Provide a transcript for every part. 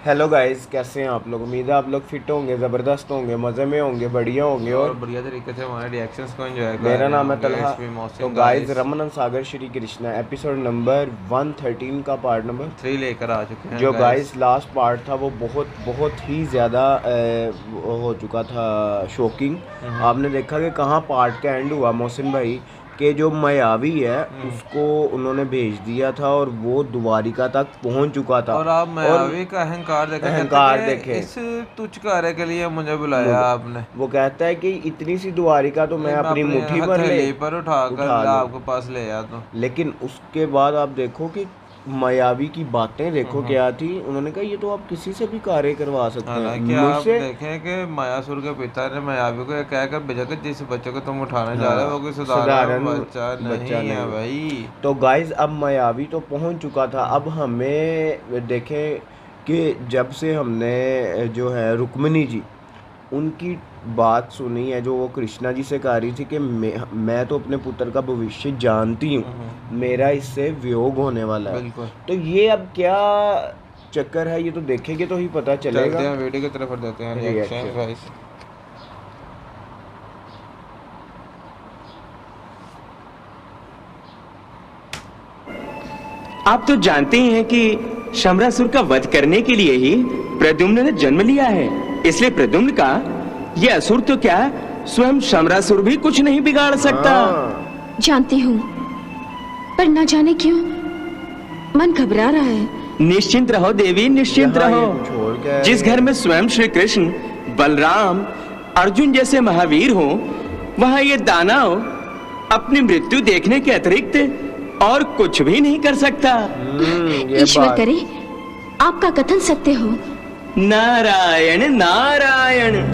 Hello guys, कैसे हैं आप लोग। उम्मीद है आप लोग फिट होंगे, ज़बरदस्त होंगे, मज़े में होंगे, बढ़िया होंगे और और बढ़िया तरीके से हमारे रिएक्शंस को एंजॉय कर मेरा रहे नाम है होंगे तलहा। इसमें तो मोहसिन गाइस, गाइस रमन सागर श्री कृष्णा एपिसोड नंबर 113 का पार्ट नंबर 3 लेकर आ चुके हैं जो गाइस। गाइस लास्ट पार्ट था वो बहुत बहुत ही ज़्यादा हो चुका था शॉकिंग। आपने देखा कि कहाँ पार्ट का एंड हुआ। मोहसिन भाई के जो मायावी है उसको उन्होंने भेज दिया था और वो द्वारिका तक पहुंच चुका था। और आप और मायावी का अहंकार देखें, अहंकार कहते कि देखें, इस तुच्छ कार्य के लिए मुझे बुलाया मुझे आपने। वो कहता है कि इतनी सी द्वारिका तो मैं मैं अपनी अपने मुट्ठी भर ले हथेली पर उठा उठाकर लूं। आपके पास ले आता हूं। लेकिन उसके बाद आप देखो कि मायावी की बातें देखो क्या थी। उन्होंने कहा ये तो आप किसी से भी कार्य करवा सकते हैं हालांकि आप मुझसे। देखें कि मायासुर के पिता ने मायावी को ये कहकर भेजा कि जिस बच्चे को तुम उठाने जा रहे हो वो कोई हाँ, साधारण साधारण बच्चा बच्चा नहीं है नहीं। भाई। तो गाइस अब मायावी तो पहुंच चुका था। अब हमें देखें कि जब से हमने जो है रुक्मिणी जी उनकी बात सुनी है, जो वो कृष्णा जी से कह रही थी कि मैं तो अपने पुत्र का भविष्य जानती हूँ, मेरा इससे वियोग होने वाला है। बिल्कुल। तो ये अब क्या चक्कर है, ये तो देखेंगे तो ही पता चलेगा। चलते हैं वीडियो की तरफ और देते हैं रिएक्शन रिएक्शन। गाइस। आप तो जानते ही हैं कि शमरासुर का वध करने के लिए ही प्रद्युम्न ने जन्म लिया है। इसलिए प्रद्युम्न का ये असुर तो क्या, स्वयं शमरासुर भी कुछ नहीं बिगाड़ सकता। जानती हूँ, पर न जाने क्यों मन घबरा रहा है। निश्चिंत रहो देवी, निश्चिंत यहाँ ये रहो। कुछ और कह जिस रहे घर हैं। में स्वयं श्री कृष्ण, बलराम, अर्जुन जैसे महावीर हो, वहां ये दानव अपनी मृत्यु देखने के अतिरिक्त और कुछ भी नहीं कर सकता। ये ईश्वर बात। करे आपका कथन सत्य हो। नारायण नारायण।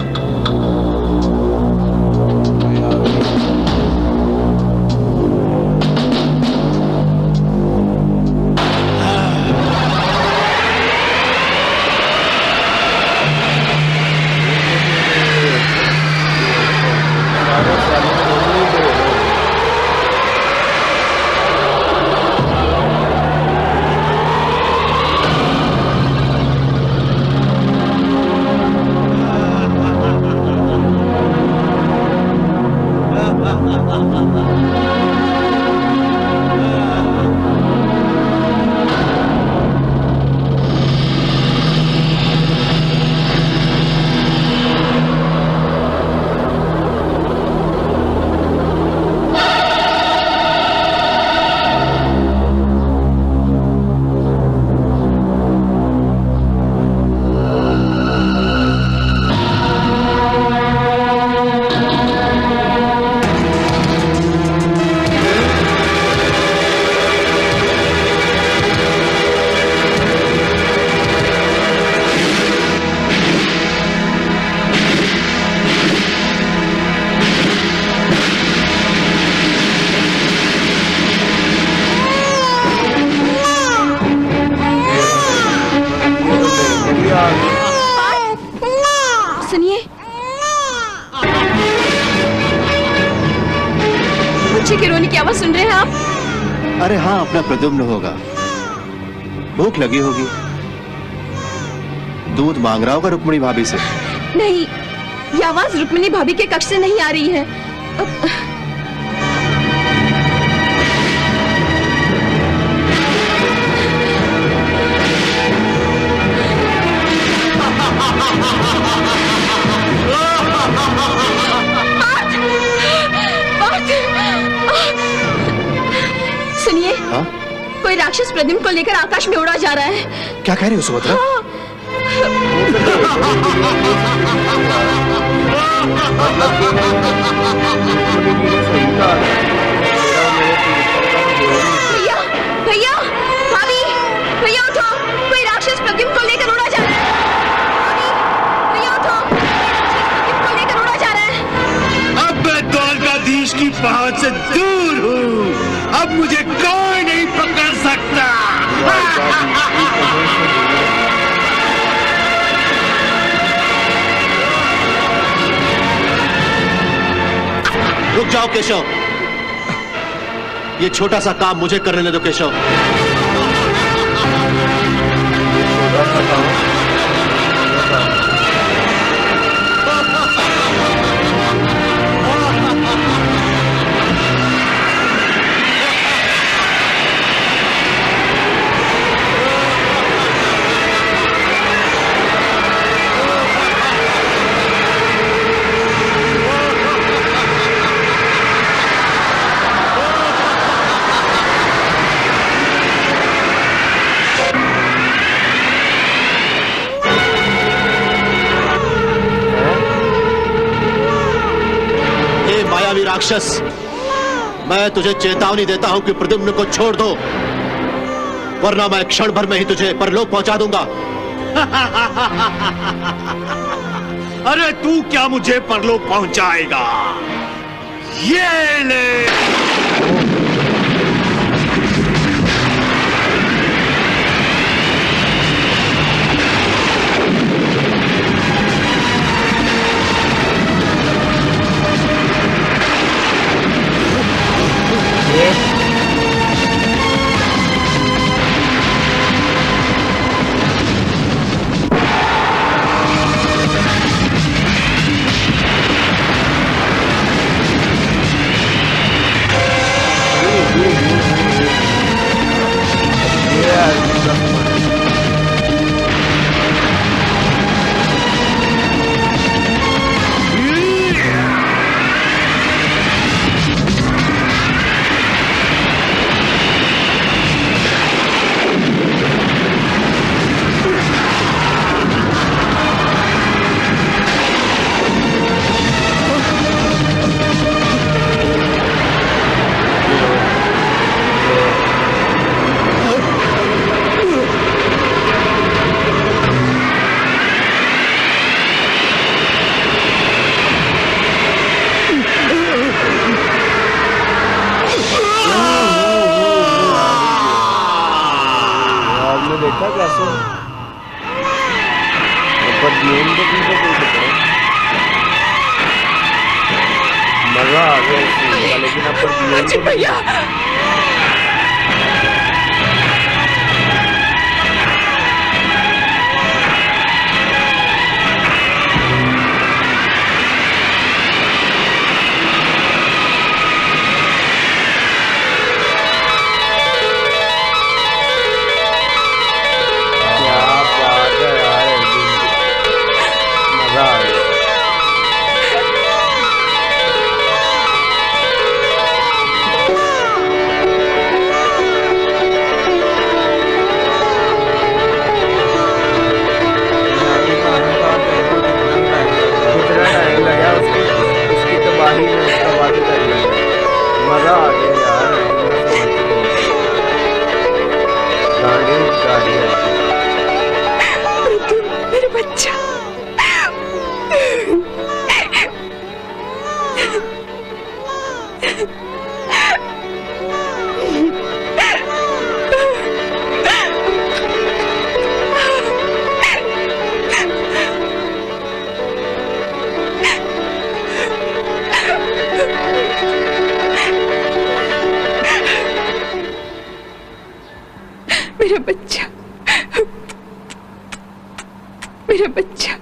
सुनिए, बच्चे के रोने की आवाज सुन रहे हैं आप? अरे हाँ, अपना प्रद्युम्न होगा। भूख लगी होगी, दूध मांग रहा होगा रुक्मिणी भाभी से। नहीं, ये आवाज रुक्मिणी भाभी के कक्ष से नहीं आ रही है। सुनिए, हाँ? कोई राक्षस प्रद्युम्न को लेकर आकाश में उड़ा जा रहा है। क्या कह रही हो सुभद्रा? भैया, भैया, भाभी, भैया उठो, कोई राक्षस प्रद्युम्न को लेकर उड़ा जा रहा है। भाभी, भैया उठो, कोई राक्षस प्रद्युम्न को लेकर उड़ा जा रहा है। अब मैं द्वारकाधीश की पहुंच से दूर हूँ। अब मुझे कोई नहीं पकड़ सकता। रुक जाओ केशव, ये छोटा सा काम मुझे करने दो केशव। मायावी राक्षस, मैं तुझे चेतावनी देता हूं कि प्रद्युम्न को छोड़ दो, वरना मैं क्षण भर में ही तुझे परलोक पहुंचा दूंगा। अरे तू क्या मुझे परलोक पहुंचाएगा? ये ले। देखा कैसे प्रद्युम्न को पीछे पीछे पड़े, मजा आ गया इस सीन का। लेकिन अब प्रद्युम्न को भैया मेरा बच्चा, मेरा बच्चा,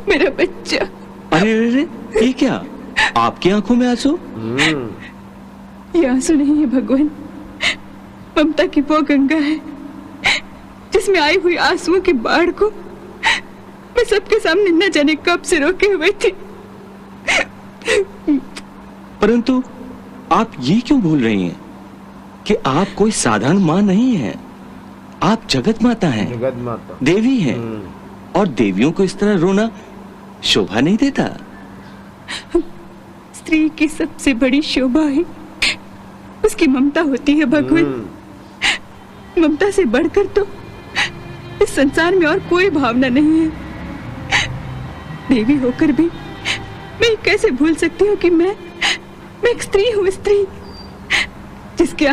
मेरा बच्चा। अरे अरे ये क्या, आपकी आंखों में आंसू? ये आंसू नहीं है भगवान, ममता की वो गंगा है जिसमें आई हुई आंसुओं की बाढ़ को मैं सबके सामने न जाने कब से रोके हुए थी। परंतु आप ये क्यों भूल रही हैं कि आप कोई साधारण माँ नहीं हैं, आप जगत माता हैं, जगत माता देवी हैं, और देवियों को इस तरह रोना शोभा नहीं देता। स्त्री की सबसे बड़ी शोभा है उसकी ममता होती है भगवान। ममता से बढ़कर तो इस संसार में और कोई भावना नहीं है। देवी होकर भी मैं कैसे भूल सकती हूँ कि मैं एक स्त्री हूँ, स्त्री जिसके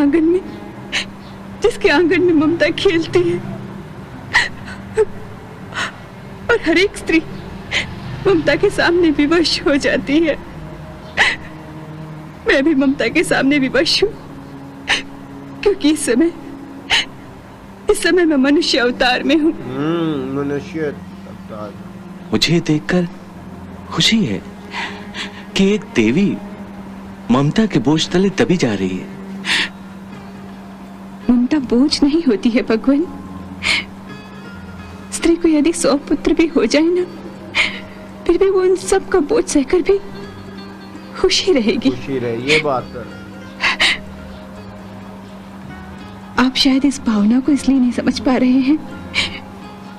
आंगन में ममता खेलती है। और हर एक स्त्री ममता के सामने विवश हो जाती है। मैं भी ममता के सामने विवश हूँ, क्योंकि इस समय मैं मनुष्य अवतार में हूँ। मनुष्य अवतार। मुझे देखकर खुशी है कि एक देवी ममता के बोझ तले दबी जा रही है। ममता बोझ नहीं होती है भगवान। स्त्री को यदि 100 पुत्र भी हो जाए ना, फिर भी वो उन सब का बोझ सहकर भी खुशी रहेगी। खुशी रहे, ये बात है। आप शायद इस भावना को इसलिए नहीं समझ पा रहे हैं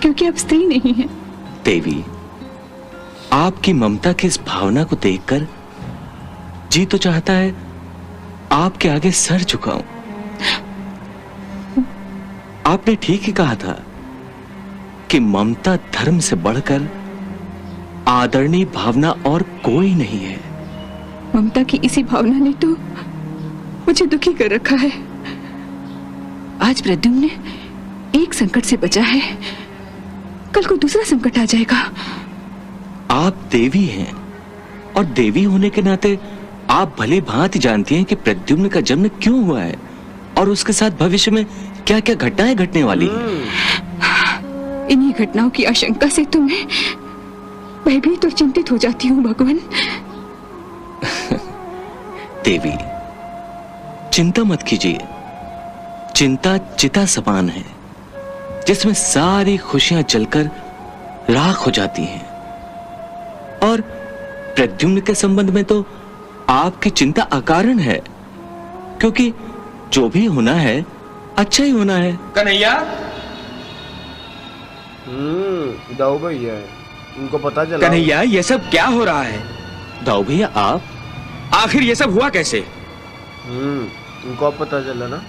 क्योंकि आप स्त्री नहीं हैं। देवी, आपकी ममता की इस भावना को देखकर जी तो चाहता है आपके आगे सर झुकाऊं। आपने ठीक ही कहा था कि ममता धर्म से बढ़कर आदरणीय भावना और कोई नहीं है। ममता की इसी भावना ने तो मुझे दुखी कर रखा है। आज प्रद्युम्न ने एक संकट से बचा है, कल को दूसरा संकट आ जाएगा। आप देवी हैं और देवी होने के नाते आप भली भांति जानती हैं कि प्रद्युम्न का जन्म क्यों हुआ है और उसके साथ भविष्य में क्या क्या घटनाएं घटने वाली हैं। इन्हीं घटनाओं की आशंका से तो मैं भयभीत और चिंतित हो जाती हूँ भगवान। देवी, चिंता मत कीजिए। चिंता चिता समान है जिसमें सारी खुशियां जलकर राख हो जाती हैं। और प्रद्युम्न के संबंध में तो आपकी चिंता अकारण है, क्योंकि जो भी होना है अच्छा ही होना है। कन्हैया, दाऊ भैया है, उनको पता चला। कन्हैया, ये सब क्या हो रहा है? दाऊ भैया, आप आखिर ये सब हुआ कैसे? उनको अब पता चला ना।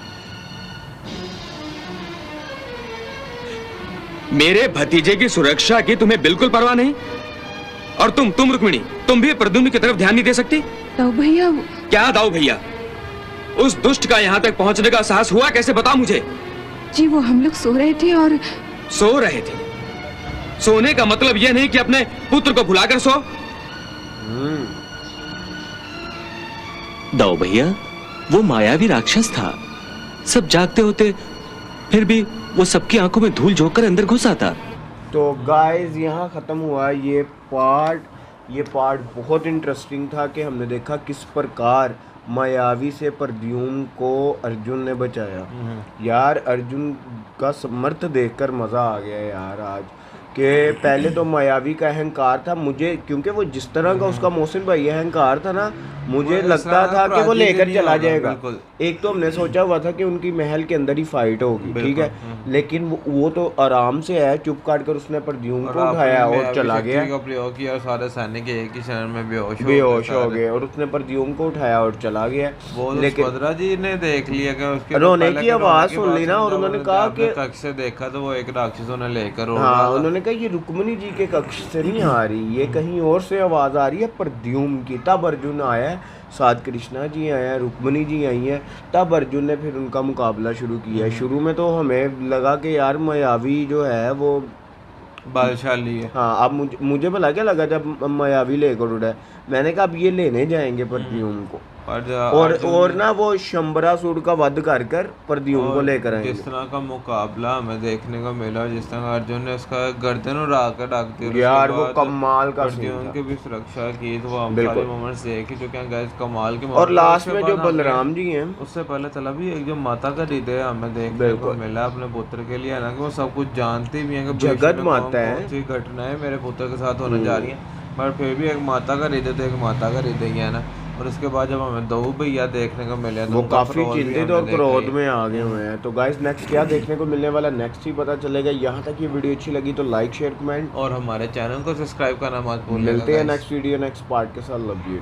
मेरे भतीजे की सुरक्षा की तुम्हें बिल्कुल परवाह नहीं? और तुम रुक्मिणी, तुम भी प्रद्युम्न की तरफ ध्यान नहीं दे सकती? दाऊ भैया। क्या दाऊ भैया? उस दुष्ट का यहाँ तक पहुंचने का साहस हुआ कैसे, बताओ मुझे। जी वो हम लोग सो रहे थे और सो रहे थे? सोने का मतलब यह नहीं कि अपने पुत्र को भुलाकर सो। दाऊ भैया, वो मायावी राक्षस था। सब जागते होते फिर भी वो सबकी आंखों में धूल झोंक कर अंदर घुस आता। तो गाइस यहाँ ख़त्म हुआ ये पार्ट बहुत इंटरेस्टिंग था कि हमने देखा किस प्रकार मायावी से प्रद्युम्न को अर्जुन ने बचाया। यार अर्जुन का समर्थ देखकर मज़ा आ गया यार आज कि पहले तो मायावी का अहंकार था मुझे, क्योंकि वो जिस तरह का उसका मोहसिन भाई अहंकार था ना, मुझे लगता था कि वो लेकर चला जाएगा। एक तो हमने सोचा हुआ था कि उनकी महल के अंदर ही फाइट होगी, ठीक है, लेकिन वो तो आराम से है, चुप काट कर उसने प्रद्युम्न को उठाया और चला गया। प्रयोग किया और सारे सैनिक एक ही क्षण में बेहोश हो गए और उसने प्रद्युम्न को उठाया और चला गया। लेकिन भद्रा जी ने देख लिया कि उसके रोने की आवाज सुन ली ना, और उन्होंने कहा कि कक्ष से देखा तो वो एक राक्षसों ने लेकर, हाँ उन्होंने कहा ये रुक्मिणी जी के कक्ष से नहीं आ रही, ये कहीं और से आवाज आ रही है प्रद्युम्न की। तब अर्जुन आया, साथ कृष्णा जी आए हैं, रुक्मिणी जी आई हैं, तब अर्जुन ने फिर उनका मुकाबला शुरू किया। शुरू में तो हमें लगा कि यार मायावी जो है वो बलशाली है। हाँ, अब मुझे भला क्या लगा जब मायावी लेकर उड़ा, मैंने कहा अब ये लेने जाएंगे प्रद्युम्न को, और ना वो शंबरासुर का वध कर प्रद्युम्न को लेकर आएंगे। जिस तरह का मुकाबला हमें देखने को मिला, जिस तरह अर्जुन ने उसका गर्दन उड़ा कर रख दी यार, वो कमाल का प्रद्युम्न की भी सुरक्षा की, तो वो हम सारे मोमेंट्स देखे जो क्या गाइस कमाल के। और लास्ट में जो बलराम जी हैं, उससे पहले चला भी एक जो माता का हृदय हमें देखने को मिला अपने पुत्र के लिए, ना कि वो सब कुछ जानती भी है कि जगत माता है, कौन सी घटनाएं मेरे पुत्र के साथ होने जा रही है, पर फिर भी एक माता का हृदय तो एक माता का हृदय ही है ना। और उसके बाद जब हमें दो भैया देखने को मिले, वो काफी चिंतित और क्रोध में आ गए हुए हैं। तो गाइस नेक्स्ट क्या देखने को मिलने वाला नेक्स्ट ही पता चलेगा। यहाँ तक ये वीडियो अच्छी लगी तो लाइक शेयर कमेंट और हमारे चैनल को सब्सक्राइब करना मत भूलिएगा। मिलते हैं नेक्स्ट वीडियो नेक्स्ट पार्ट के साथ। Love you.